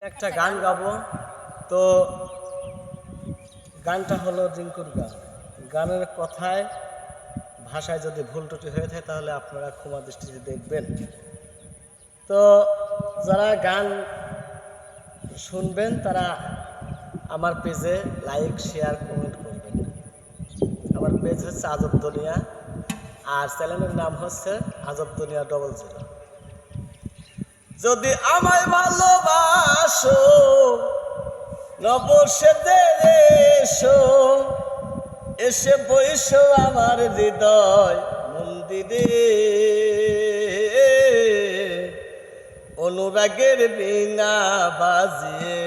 একটা গান গাবো। তো গানটা হলো রিঙ্কুর গান। গানের কথায় ভাষায় যদি ভুল ত্রুটি হয়ে থাকে তাহলে আপনারা ক্ষমা দৃষ্টিতে দেখবেন। তো যারা গান শুনবেন তারা আমার পেজে লাইক শেয়ার কমেন্ট করবেন। আমার পেজ হচ্ছে আজব দুনিয়া, আর চ্যানেলের নাম হচ্ছে আজব দুনিয়া 00। যদি আমায় ভালোবাসো নবসে এসো, এসে বইসো আমার হৃদয় মন্দিরে, অনুরাগের বীণা বাজিয়ে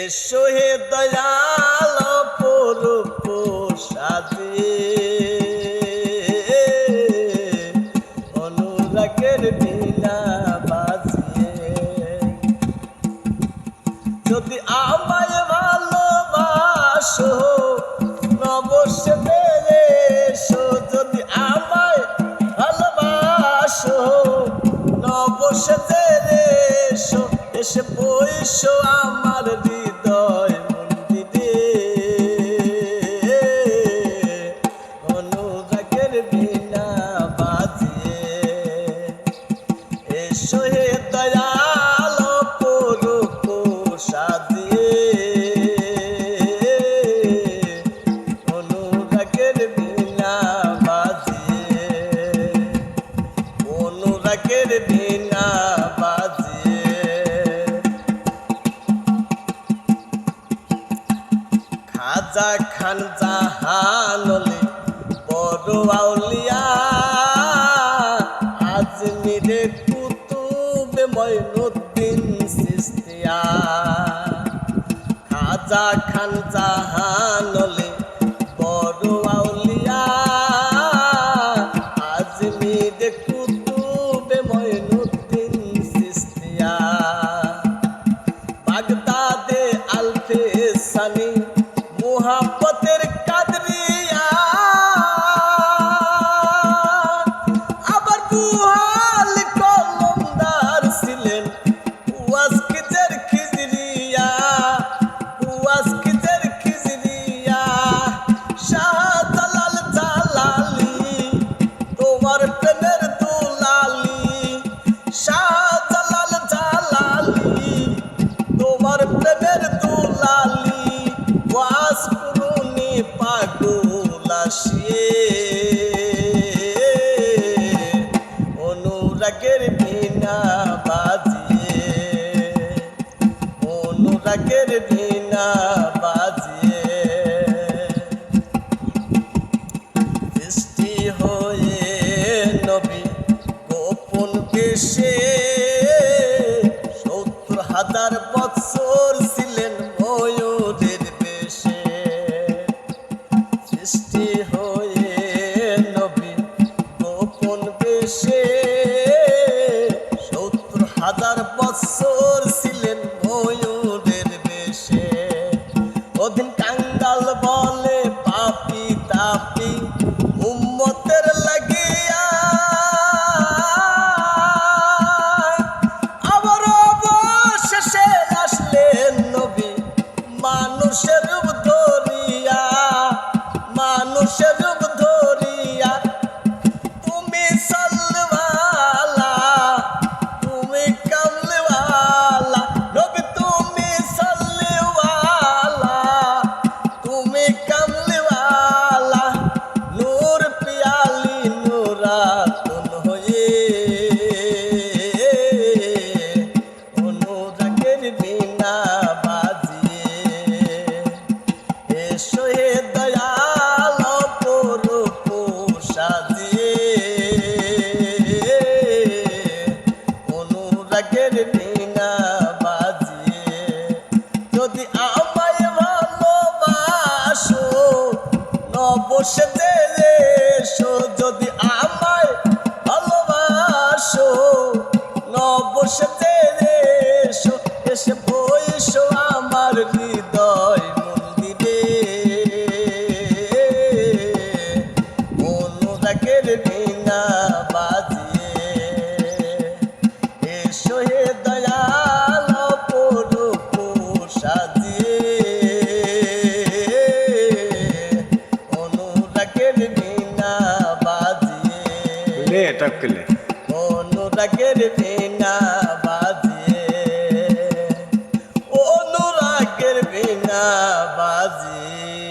এসো হে দয়াল অপরূপ সাজিয়ে, অনুরাগের বীণা বাজিয়ে। যদি আমায় ভালোবাসো নবসে এসো, যদি আমায় ভালোবাসো নবসে এসো, এসে বইসো আমার হৃদয় মন্দিরে, অনুরাগের বীণা বাজিয়ে এসো হে দয়াল অপরূপ সাজিয়ে, অনুরাগের বীণা বাজিয়ে, অনুরাগের বীণা বাজিয়ে। খাজা খান জাহানলি বড় আউলিয়া, আজমিরে কুতুবে মঈনুদ্দিন চিশতিয়া। খাজা খান জাহানলি বড় আউলিয়া, আজমিরে কুতুবে মঈনুদ্দিন চিশতিয়া। বাগদাদে আলফে সানি মুহাব্বতের কাদরিয়া, আবার বুহাল কলমদার ছিলেন ওয়াজকিজের খিজরিয়া, ওয়াজকিজের খিজরিয়া। শাহজালাল জালালি তোমার প্রেমের দুলালি, শাহজালাল জালালি তোমার প্রেমের দুলালি। ওয়াজ করুনি পাগল আসিয়ে, অনুরাগের বীণা বাজিয়ে, অনুরাগের বীণা বাজিয়ে। সৃষ্টি হয়ে নবী গোপন বেশে ৭০,০০০ বৎসর ছিলেন ময়ূরের বেশে। সৃষ্টি হয়ে নবী গোপন বেশে ৭০,০০০ বৎসর ছিলেন ময়ূরের বেশে। ওদিন কাঙ্গাল বলে পাপি তাপি উম্মতের লাগিয়া, আবার অবশেষে আসলেন নবী মানুষের রূপ ধরিয়া, মানুষের রূপ ধরিয়া। তুমি সাল্লাওয়ালা, তুমি কামলিওয়ালা নবী, তুমি সাল্লাওয়ালা, তুমি কামলিওয়ালা। নূর পিয়ালি নূরাতুন হয়ে, অনুরাগের বীণা বাজিয়ে এসো হে দয়াল অপরূপ সাজিয়ে, অনুরাগের বীণা বাজিয়ে। যদি আমায় ভালোবাসো নবসে এসো, যদি আমায় ভালোবাসো নবসে এসো, এসে বইসো আমার হৃদয় মন্দিরে, অনুরাগের বীণা বাজিয়ে এসো হে দয়াল টপকেলে অনুরাগের বিনা বাজিয়ে অনুরাগের বিনা বাজিয়ে